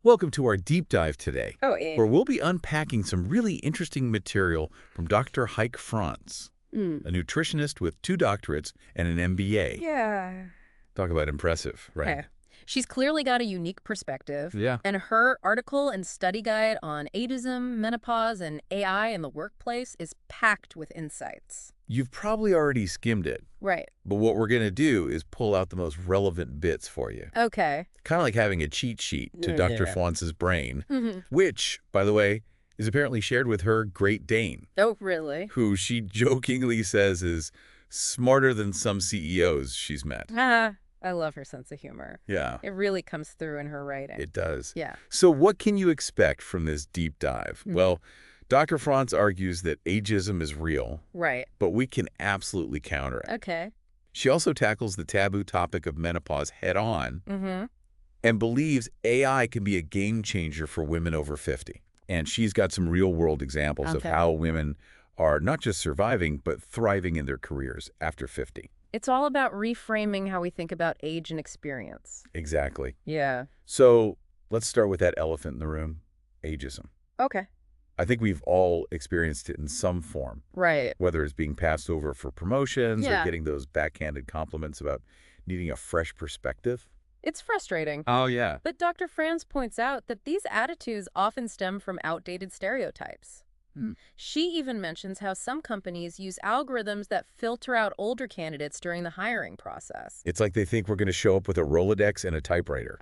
Welcome to our deep dive today, Oh, where we'll be unpacking some really interesting material from Dr. Heike Franz, a nutritionist with 2 doctorates and an MBA. yeah. Talk about impressive, right? Okay. She's clearly got a unique perspective. Yeah. And her article and study guide on ageism, menopause, and AI in the workplace is packed with insights. You've probably already skimmed it, Right. but what we're going to do is pull out the most relevant bits for you. Okay. Kind of like having a cheat sheet to Dr. Yeah. Franz's brain, Mhm. which, by the way, is apparently shared with her Great Dane, Oh, really? who she jokingly says is smarter than some CEOs she's met. I love her sense of humor. Yeah, It really comes through in her writing. it does. Yeah. So what can you expect from this deep dive? Well, Dr. Franz argues that ageism is real, Right. but we can absolutely counter it. Okay. She also tackles the taboo topic of menopause head-on Mm-hmm. and believes AI can be a game changer for women over 50. And she's got some real-world examples of Okay. how women are not just surviving, but thriving in their careers after 50. It's all about reframing how we think about age and experience. Exactly. Yeah. So let's start with that elephant in the room, ageism. Okay. I think we've all experienced it in some form, Right. whether it's being passed over for promotions Yeah. or getting those backhanded compliments about needing a fresh perspective. It's frustrating. Oh, yeah. But Dr. Franz points out that these attitudes often stem from outdated stereotypes. She even mentions how some companies use algorithms that filter out older candidates during the hiring process. It's like they think we're going to show up with a Rolodex and a typewriter.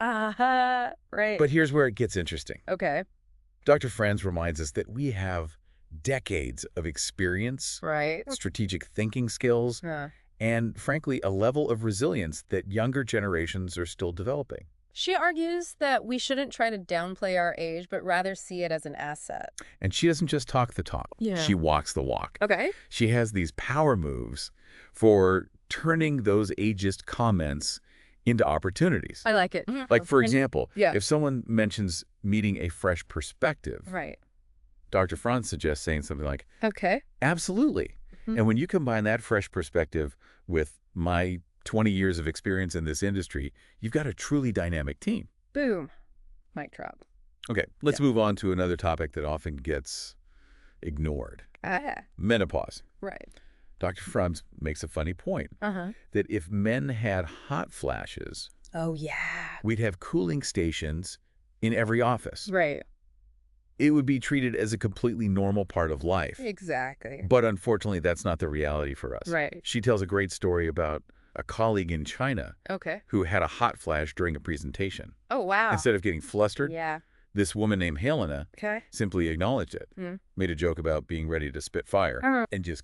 Right. But here's where it gets interesting. Okay. Dr. Franz reminds us that we have decades of experience, Right. strategic thinking skills, and frankly, a level of resilience that younger generations are still developing. She argues that we shouldn't try to downplay our age, but rather see it as an asset. And she doesn't just talk the talk. Yeah. She walks the walk. Okay. She has these power moves for turning those ageist comments into opportunities. I like it. Like, for example, yeah. if someone mentions meeting a fresh perspective, Right. Dr. Franz suggests saying something like, Okay. absolutely. And when you combine that fresh perspective with my 20 years of experience in this industry, you've got a truly dynamic team. Boom. Mic drop. Okay, let's move on to another topic that often gets ignored. Menopause. Right. Dr. Franz makes a funny point that if men had hot flashes, Oh, yeah. we'd have cooling stations in every office. Right. It would be treated as a completely normal part of life. Exactly. But unfortunately, that's not the reality for us. Right. She tells a great story about a colleague in China Okay. who had a hot flash during a presentation. Oh, wow. Instead of getting flustered, Yeah. this woman named Helena Okay. simply acknowledged it, made a joke about being ready to spit fire, and just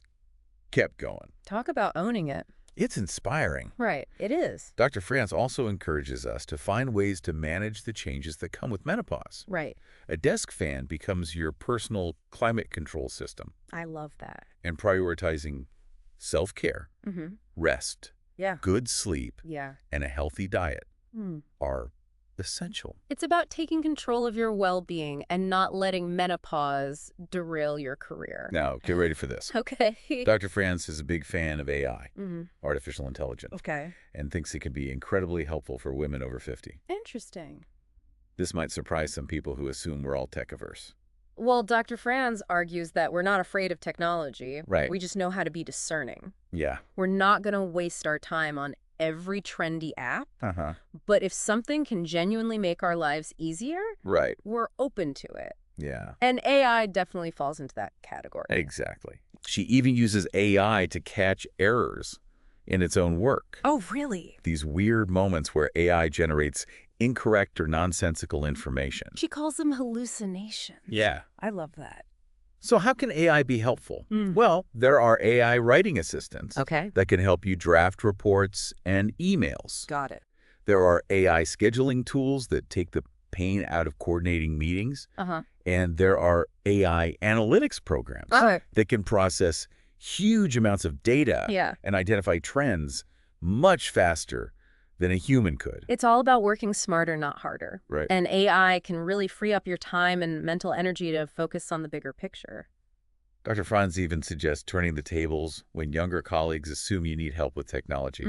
kept going. Talk about owning it. It's inspiring. Right. It is. Dr. Franz also encourages us to find ways to manage the changes that come with menopause. Right. A desk fan becomes your personal climate control system, I love that. and prioritizing self-care, rest, Yeah. good sleep, Yeah. and a healthy diet are essential. It's about taking control of your well-being and not letting menopause derail your career. Now, get ready for this. Okay. Dr. Franz is a big fan of AI, artificial intelligence, Okay. and thinks it can be incredibly helpful for women over 50. Interesting. This might surprise some people who assume we're all tech-averse. Well, Dr. Franz argues that we're not afraid of technology. Right. We just know how to be discerning. Yeah. We're not going to waste our time on every trendy app, Uh-huh. but if something can genuinely make our lives easier, Right. we're open to it. Yeah. And AI definitely falls into that category. Exactly. She even uses AI to catch errors in its own work. Oh, really? These weird moments where AI generates incorrect or nonsensical information. She calls them hallucinations. Yeah. I love that. So how can AI be helpful? Well, there are AI writing assistants Okay. that can help you draft reports and emails. Got it. There are AI scheduling tools that take the pain out of coordinating meetings. And there are AI analytics programs that can process huge amounts of data and identify trends much faster than a human could. It's all about working smarter, not harder. Right. And AI can really free up your time and mental energy to focus on the bigger picture. Dr. Franz even suggests turning the tables when younger colleagues assume you need help with technology.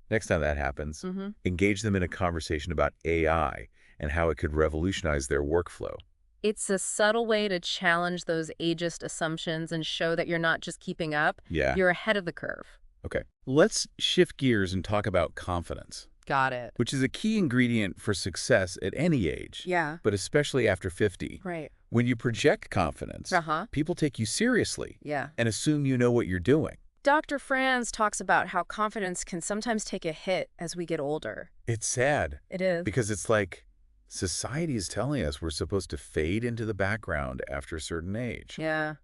Next time that happens, engage them in a conversation about AI and how it could revolutionize their workflow. It's a subtle way to challenge those ageist assumptions and show that you're not just keeping up, you're ahead of the curve. Okay. Let's shift gears and talk about confidence. Got it. Which is a key ingredient for success at any age. Yeah. But especially after 50. Right. When you project confidence, people take you seriously and assume you know what you're doing. Dr. Franz talks about how confidence can sometimes take a hit as we get older. It's sad. It is. Because it's like society is telling us we're supposed to fade into the background after a certain age. Yeah.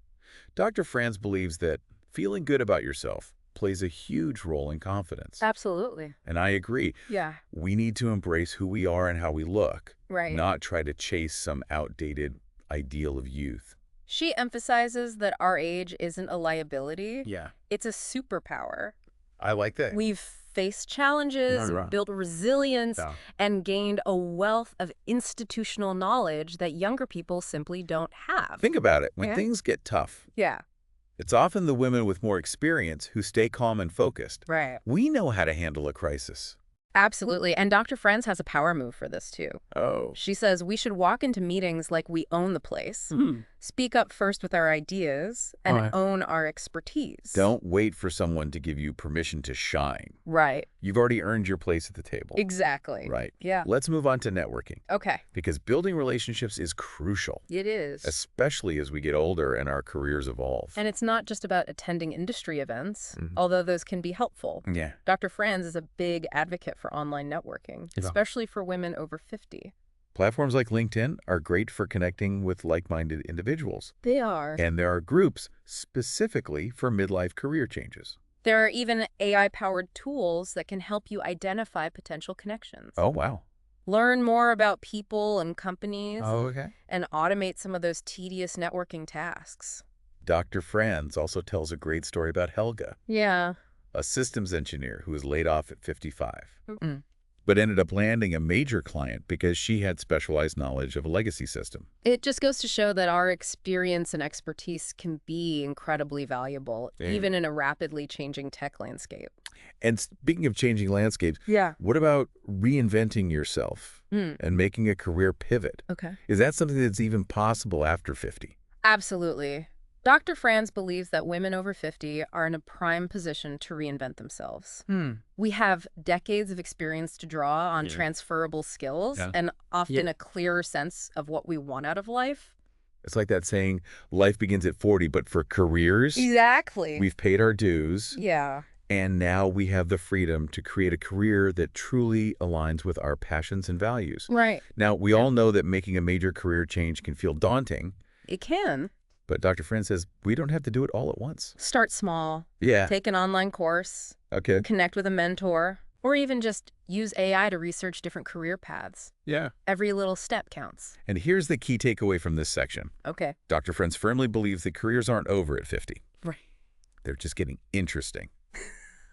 Dr. Franz believes that feeling good about yourself plays a huge role in confidence. Absolutely. And I agree. Yeah. We need to embrace who we are and how we look, not try to chase some outdated ideal of youth. She emphasizes that our age isn't a liability. Yeah. It's a superpower. I like that. We've faced challenges, built resilience, and gained a wealth of institutional knowledge that younger people simply don't have. Think about it. When things get tough, it's often the women with more experience who stay calm and focused. Right. We know how to handle a crisis. Absolutely. And Dr. Franz has a power move for this, too. Oh. She says we should walk into meetings like we own the place, speak up first with our ideas, and own our expertise. Don't wait for someone to give you permission to shine. Right. You've already earned your place at the table. Exactly. Right. Yeah. Let's move on to networking. Okay. Because building relationships is crucial. It is. Especially as we get older and our careers evolve. And it's not just about attending industry events, although those can be helpful. Yeah. Dr. Franz is a big advocate for online networking, especially for women over 50. Platforms like LinkedIn are great for connecting with like-minded individuals. They are. And there are groups specifically for midlife career changes. There are even AI-powered tools that can help you identify potential connections. Oh, wow. Learn more about people and companies. Oh, okay. And automate some of those tedious networking tasks. Dr. Franz also tells a great story about Helga. Yeah. A systems engineer who was laid off at 55. But ended up landing a major client because she had specialized knowledge of a legacy system. It just goes to show that our experience and expertise can be incredibly valuable, even in a rapidly changing tech landscape. And speaking of changing landscapes, what about reinventing yourself and making a career pivot? Okay. Is that something that's even possible after 50? Absolutely. Dr. Franz believes that women over 50 are in a prime position to reinvent themselves. We have decades of experience to draw on transferable skills and often a clearer sense of what we want out of life. It's like that saying, life begins at 40, but for careers, exactly. We've paid our dues. Yeah. And now we have the freedom to create a career that truly aligns with our passions and values. Right. Now, we all know that making a major career change can feel daunting. It can. But Dr. Franz says we don't have to do it all at once. Start small. Yeah. Take an online course. Okay. Connect with a mentor. Or even just use AI to research different career paths. Yeah. Every little step counts. And here's the key takeaway from this section. Okay. Dr. Franz firmly believes that careers aren't over at 50. Right. They're just getting interesting.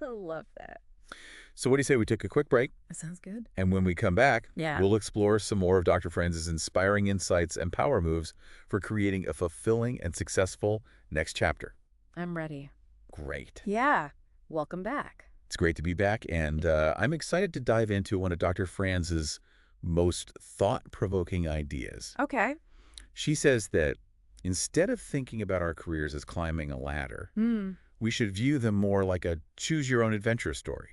I love that. So what do you say we take a quick break? That sounds good. And when we come back, Yeah. we'll explore some more of Dr. Franz's inspiring insights and power moves for creating a fulfilling and successful next chapter. I'm ready. Great. Yeah. Welcome back. It's great to be back, and I'm excited to dive into one of Dr. Franz's most thought-provoking ideas. Okay. She says that instead of thinking about our careers as climbing a ladder, we should view them more like a choose-your-own-adventure story.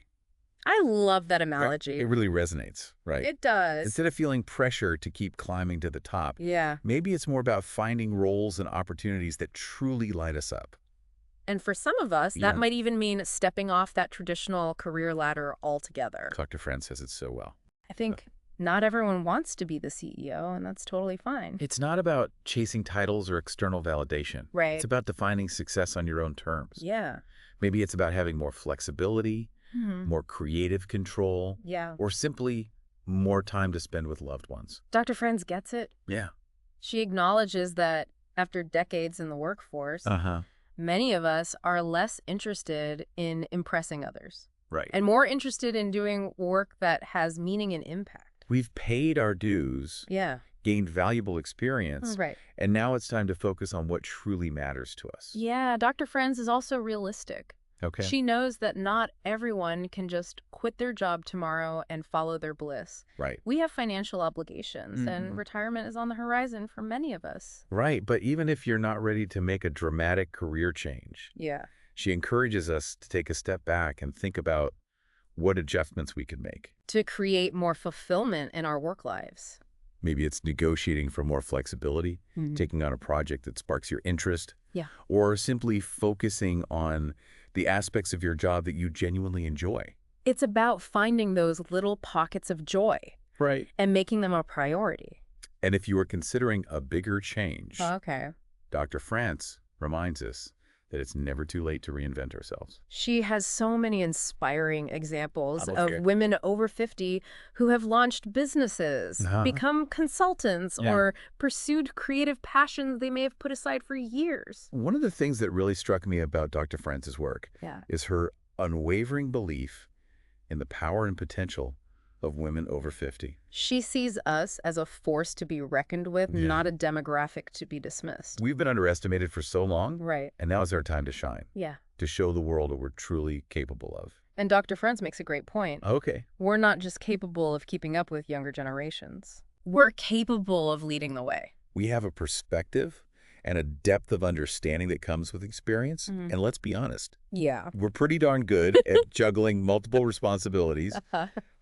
I love that analogy. It really resonates, right? It does. Instead of feeling pressure to keep climbing to the top, Yeah. maybe it's more about finding roles and opportunities that truly light us up. And for some of us, that might even mean stepping off that traditional career ladder altogether. Dr. Franz says it so well. I think not everyone wants to be the CEO, and that's totally fine. It's not about chasing titles or external validation. Right. It's about defining success on your own terms. Yeah. Maybe it's about having more flexibility, more creative control, or simply more time to spend with loved ones. Dr. Franz gets it. Yeah. She acknowledges that after decades in the workforce, many of us are less interested in impressing others. Right. And more interested in doing work that has meaning and impact. We've paid our dues, gained valuable experience, and now it's time to focus on what truly matters to us. Yeah, Dr. Franz is also realistic. Okay. She knows that not everyone can just quit their job tomorrow and follow their bliss. Right. We have financial obligations, and retirement is on the horizon for many of us. Right, but even if you're not ready to make a dramatic career change, Yeah. she encourages us to take a step back and think about what adjustments we can make. To create more fulfillment in our work lives. Maybe it's negotiating for more flexibility, taking on a project that sparks your interest, or simply focusing on the aspects of your job that you genuinely enjoy. It's about finding those little pockets of joy. Right. And making them a priority. And if you are considering a bigger change, Okay. Dr. Franz reminds us that it's never too late to reinvent ourselves. She has so many inspiring examples of women over 50 who have launched businesses, become consultants, or pursued creative passions they may have put aside for years. One of the things that really struck me about Dr. Franz's work is her unwavering belief in the power and potential of women over 50. She sees us as a force to be reckoned with, not a demographic to be dismissed. We've been underestimated for so long, Right. and now is our time to shine. Yeah. To show the world what we're truly capable of. And Dr. Franz makes a great point. Okay. We're not just capable of keeping up with younger generations. We're capable of leading the way. We have a perspective and a depth of understanding that comes with experience. And let's be honest. Yeah. We're pretty darn good at juggling multiple responsibilities,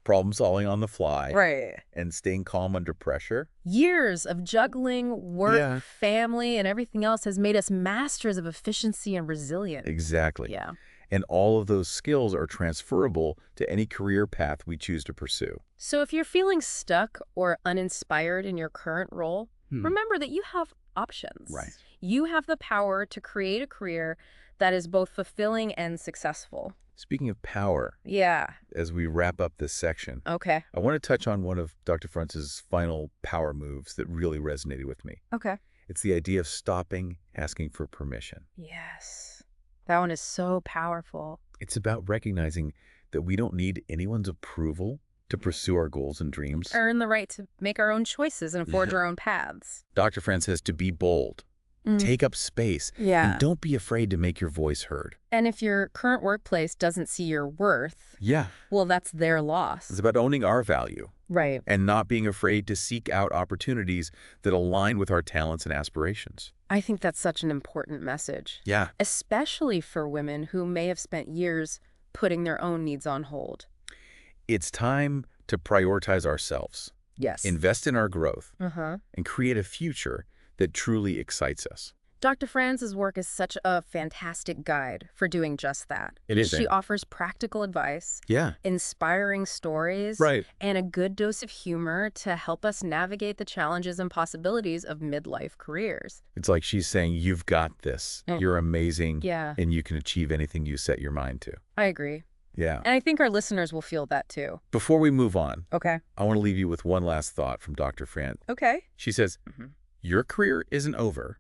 problem solving on the fly, and staying calm under pressure. Years of juggling work, family, and everything else has made us masters of efficiency and resilience. Exactly. Yeah. And all of those skills are transferable to any career path we choose to pursue. So if you're feeling stuck or uninspired in your current role, remember that you have options. Right. You have the power to create a career that is both fulfilling and successful. Speaking of power, as we wrap up this section, I want to touch on one of Dr. Franz's final power moves that really resonated with me. It's the idea of stopping asking for permission. Yes. That one is so powerful. It's about recognizing that we don't need anyone's approval to pursue our goals and dreams. Earn the right to make our own choices and forge our own paths. Dr. Franz says to be bold. Take up space. And don't be afraid to make your voice heard. And if your current workplace doesn't see your worth, well, that's their loss. It's about owning our value. Right. And not being afraid to seek out opportunities that align with our talents and aspirations. I think that's such an important message. Yeah. Especially for women who may have spent years putting their own needs on hold. It's time to prioritize ourselves. Yes. Invest in our growth. And create a future that truly excites us. Dr. Franz's work is such a fantastic guide for doing just that. It is. She offers practical advice, inspiring stories, and a good dose of humor to help us navigate the challenges and possibilities of midlife careers. It's like she's saying, you've got this. You're amazing. And you can achieve anything you set your mind to. I agree. Yeah. And I think our listeners will feel that too. Before we move on, I want to leave you with one last thought from Dr. Franz. She says, your career isn't over.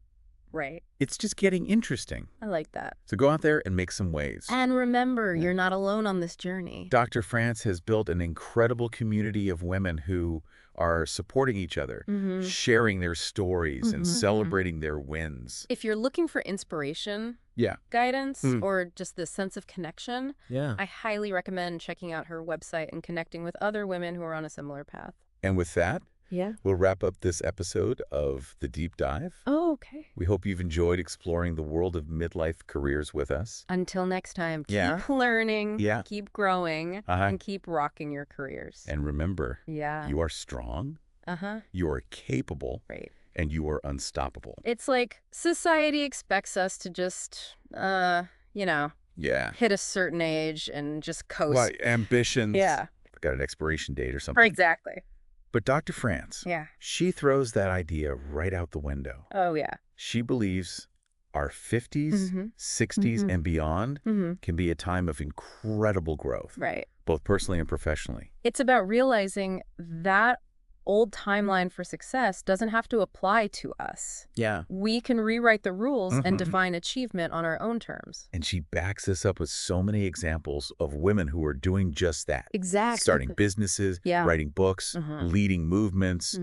Right. It's just getting interesting. I like that. So go out there and make some waves. And remember, you're not alone on this journey. Dr. Franz has built an incredible community of women who are supporting each other, sharing their stories, and celebrating their wins. If you're looking for inspiration, guidance, or just the sense of connection, I highly recommend checking out her website and connecting with other women who are on a similar path. And with that, we'll wrap up this episode of The Deep Dive. We hope you've enjoyed exploring the world of midlife careers with us. Until next time, keep learning, keep growing, and keep rocking your careers. And remember, you are strong, you are capable, and you are unstoppable. It's like society expects us to just, you know, hit a certain age and just coast. What, ambitions? Got an expiration date or something. Exactly. But Dr. Franz, she throws that idea right out the window. She believes our 50s, 60s, and beyond can be a time of incredible growth, both personally and professionally. It's about realizing that old timeline for success doesn't have to apply to us. We can rewrite the rules and define achievement on our own terms. And she backs this up with so many examples of women who are doing just that. Exactly. Starting businesses, writing books, leading movements.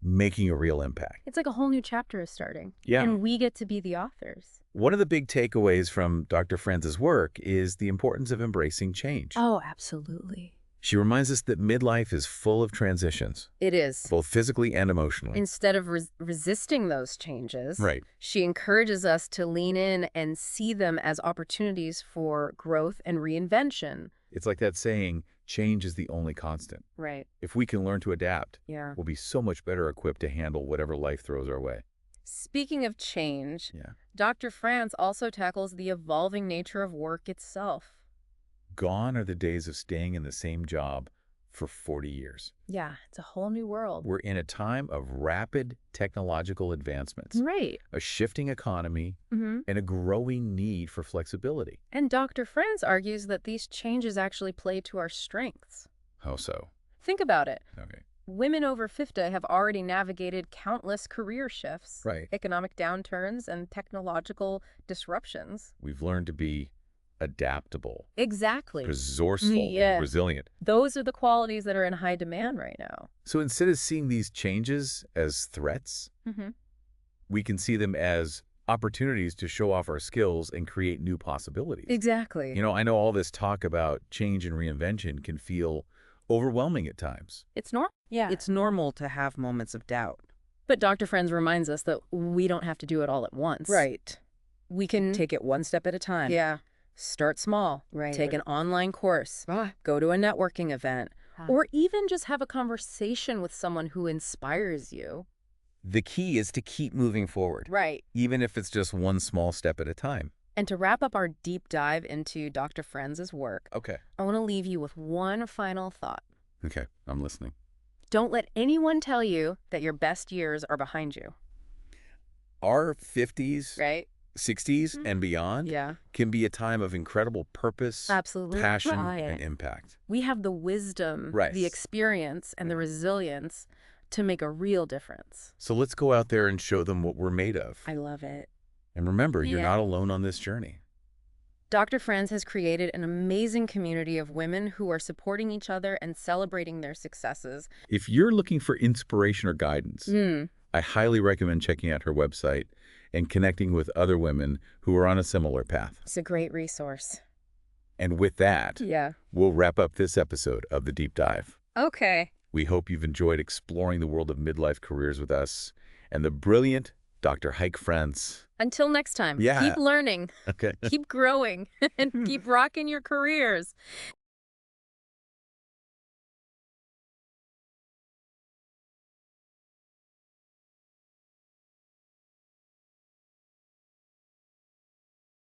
making a real impact. It's like a whole new chapter is starting. Yeah. And we get to be the authors. One of the big takeaways from Dr. Franz's work is the importance of embracing change. Oh, absolutely. She reminds us that midlife is full of transitions. It is. Both physically and emotionally. Instead of resisting those changes, Right. she encourages us to lean in and see them as opportunities for growth and reinvention. It's like that saying, change is the only constant. Right. If we can learn to adapt, Yeah. we'll be so much better equipped to handle whatever life throws our way. Speaking of change, Yeah. Dr. Franz also tackles the evolving nature of work itself. Gone are the days of staying in the same job for 40 years. Yeah, it's a whole new world. We're in a time of rapid technological advancements, Right. a shifting economy, and a growing need for flexibility. And Dr. Franz argues that these changes actually play to our strengths. How so? Think about it. Okay. Women over 50 have already navigated countless career shifts, Right. economic downturns, and technological disruptions. We've learned to be adaptable, Exactly. resourceful, Yeah. and resilient. Those are the qualities that are in high demand right now. So instead of seeing these changes as threats, we can see them as opportunities to show off our skills and create new possibilities. Exactly. You know, I know all this talk about change and reinvention can feel overwhelming at times. It's normal. Yeah. It's normal to have moments of doubt. But Dr. Franz reminds us that we don't have to do it all at once. Right. We can Take it one step at a time. Yeah. Start small. Right. Take an online course. Ah. Go to a networking event. Or even just have a conversation with someone who inspires you. The key is to keep moving forward, Right. even if it's just one small step at a time. And to wrap up our deep dive into Dr. Franz's work, Okay. I want to leave you with one final thought. Okay, I'm listening. Don't let anyone tell you that your best years are behind you. Our 50s, Right? 60s, and beyond Yeah. can be a time of incredible purpose, Absolutely. passion, Right. and impact. We have the wisdom, Right. the experience, and the resilience to make a real difference. So let's go out there and show them what we're made of. I love it. And remember, you're Yeah. not alone on this journey. Dr. Franz has created an amazing community of women who are supporting each other and celebrating their successes. If you're looking for inspiration or guidance, I highly recommend checking out her website and connecting with other women who are on a similar path. It's a great resource. And with that, Yeah. we'll wrap up this episode of The Deep Dive. Okay. We hope you've enjoyed exploring the world of midlife careers with us and the brilliant Dr. Heike Franz. Until next time, Yeah. keep learning, Okay. keep growing, and keep rocking your careers.